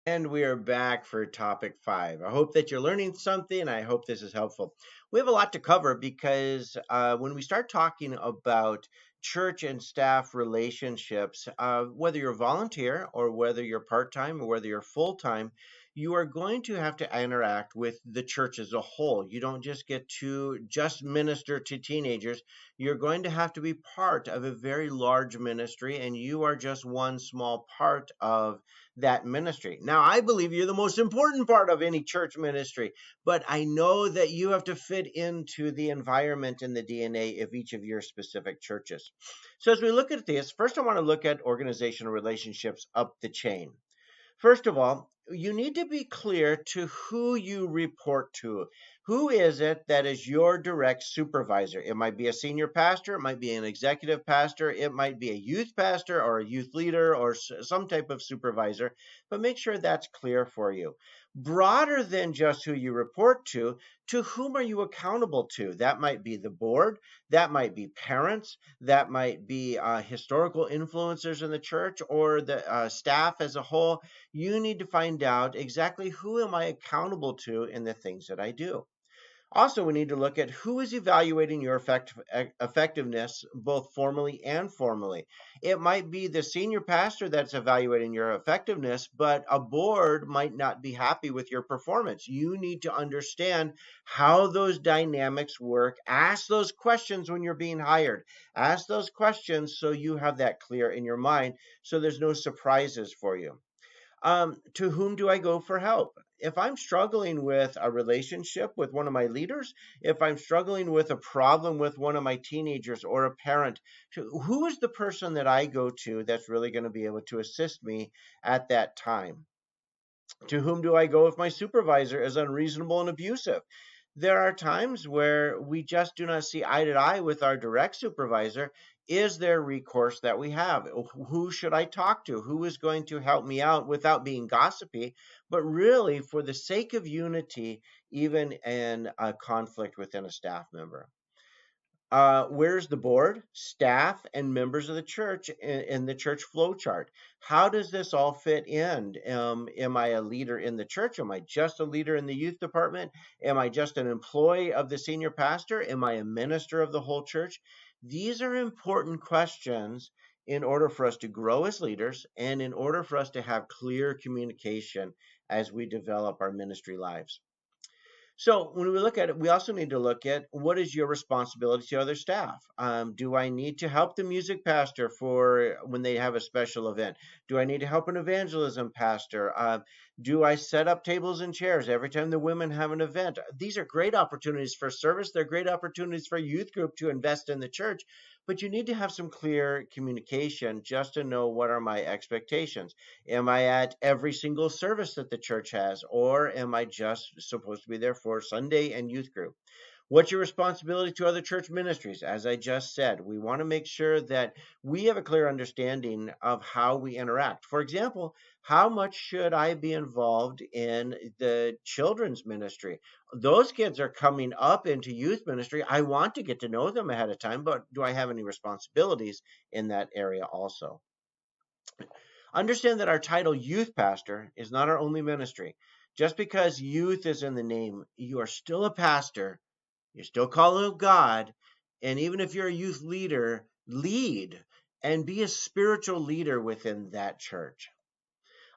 And we are back for topic 5. I hope that you're learning something. I hope this is helpful. We have a lot to cover because when we start talking about church and staff relationships, whether you're volunteer or whether you're part time or whether you're full time, you are going to have to interact with the church as a whole. You don't just get to just minister to teenagers. You're going to have to be part of a very large ministry, and you are just one small part of that ministry. Now, I believe you're the most important part of any church ministry, but I know that you have to fit into the environment and the DNA of each of your specific churches. So, as we look at this, first I want to look at organizational relationships up the chain. First of all, you need to be clear to who you report to. Who is it that is your direct supervisor? It might be a senior pastor, it might be an executive pastor, it might be a youth pastor or a youth leader or some type of supervisor, but make sure that's clear for you. Broader than just who you report to whom are you accountable to? That might be the board, that might be parents, that might be historical influencers in the church or the staff as a whole. You need to find out exactly who am I accountable to in the things that I do. Also, we need to look at who is evaluating your effectiveness, both formally and formally. It might be the senior pastor that's evaluating your effectiveness, but a board might not be happy with your performance. You need to understand how those dynamics work. Ask those questions when you're being hired. Ask those questions so you have that clear in your mind so there's no surprises for you. To whom do I go for help? If I'm struggling with a relationship with one of my leaders, if I'm struggling with a problem with one of my teenagers or a parent, who is the person that I go to that's really going to be able to assist me at that time? To whom do I go if my supervisor is unreasonable and abusive? There are times where we just do not see eye to eye with our direct supervisor. Is there recourse that we have? Who should I talk to? Who is going to help me out without being gossipy, but really for the sake of unity, even in a conflict within a staff member? Where's the board, staff, and members of the church in the church flow chart? How does this all fit in? Am I a leader in the church? Am I just a leader in the youth department? Am I just an employee of the senior pastor? Am I a minister of the whole church? These are important questions in order for us to grow as leaders and in order for us to have clear communication as we develop our ministry lives. So when we look at it, we also need to look at what is your responsibility to other staff. Do I need to help the music pastor for when they have a special event? Do I need to help an evangelism pastor? Do I set up tables and chairs every time the women have an event? These are great opportunities for service. They're great opportunities for youth group to invest in the church, but you need to have some clear communication just to know what are my expectations. Am I at every single service that the church has, or am I just supposed to be there for Sunday and youth group? What's your responsibility to other church ministries? As I just said, we want to make sure that we have a clear understanding of how we interact. For example, how much should I be involved in the children's ministry? Those kids are coming up into youth ministry. I want to get to know them ahead of time, but do I have any responsibilities in that area also? Understand that our title, youth pastor, is not our only ministry. Just because youth is in the name, you are still a pastor. You're still calling of God. And even if you're a youth leader, lead and be a spiritual leader within that church.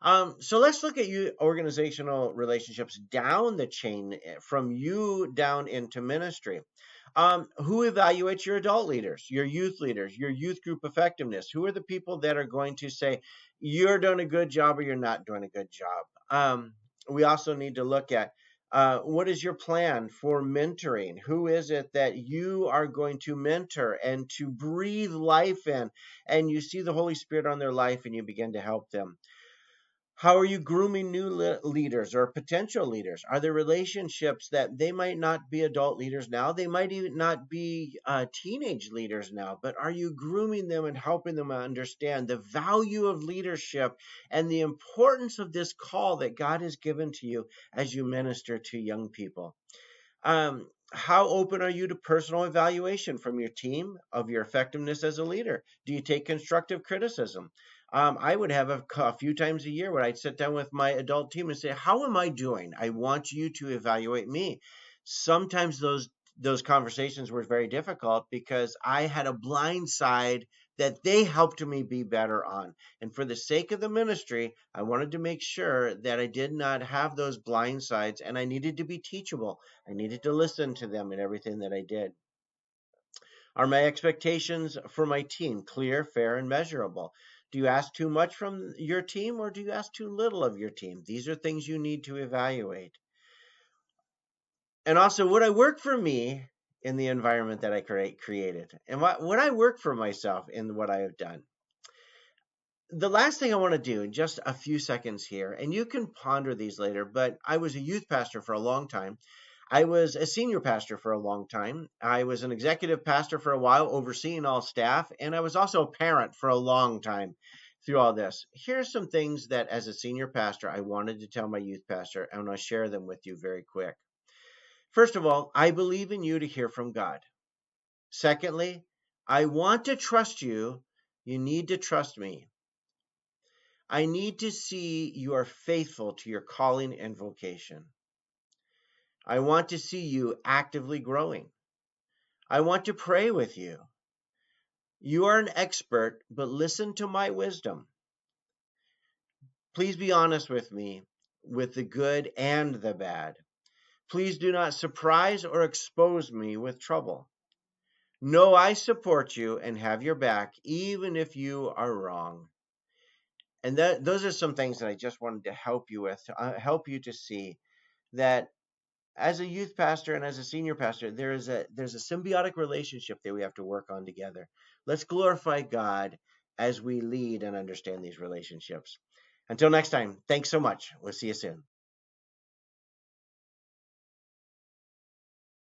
So let's look at you organizational relationships down the chain from you down into ministry. Who evaluates your adult leaders, your youth leaders, your youth group effectiveness? Who are the people that are going to say you're doing a good job or you're not doing a good job? We also need to look at what is your plan for mentoring? Who is it that you are going to mentor and to breathe life in? And you see the Holy Spirit on their life and you begin to help them. How are you grooming new leaders or potential leaders? Are there relationships that they might not be adult leaders now? They might even not be teenage leaders now, but are you grooming them and helping them understand the value of leadership and the importance of this call that God has given to you as you minister to young people? Um, How open are you to personal evaluation from your team of your effectiveness as a leader? Do you take constructive criticism? I would have a few times a year where I'd sit down with my adult team and say, "How am I doing? I want you to evaluate me." Sometimes those conversations were very difficult because I had a blind side that they helped me be better on. And for the sake of the ministry, I wanted to make sure that I did not have those blind sides, and I needed to be teachable. I needed to listen to them in everything that I did. Are my expectations for my team clear, fair, and measurable? Do you ask too much from your team or do you ask too little of your team? These are things you need to evaluate. And also, would I work for me in the environment that I created? And would I work for myself in what I have done? The last thing I want to do in just a few seconds here, and you can ponder these later, but I was a youth pastor for a long time. I was a senior pastor for a long time. I was an executive pastor for a while, overseeing all staff, and I was also a parent for a long time through all this. Here's some things that, as a senior pastor, I wanted to tell my youth pastor, and I'll share them with you very quick. First of all, I believe in you to hear from God. Secondly, I want to trust you. You need to trust me. I need to see you are faithful to your calling and vocation. I want to see you actively growing. I want to pray with you. You are an expert, but listen to my wisdom. Please be honest with me, with the good and the bad. Please do not surprise or expose me with trouble. Know I support you and have your back, even if you are wrong. And those are some things that I just wanted to help you with, to help you to see that as a youth pastor and as a senior pastor, there's a symbiotic relationship that we have to work on together. Let's glorify God as we lead and understand these relationships. Until next time, thanks so much. We'll see you soon.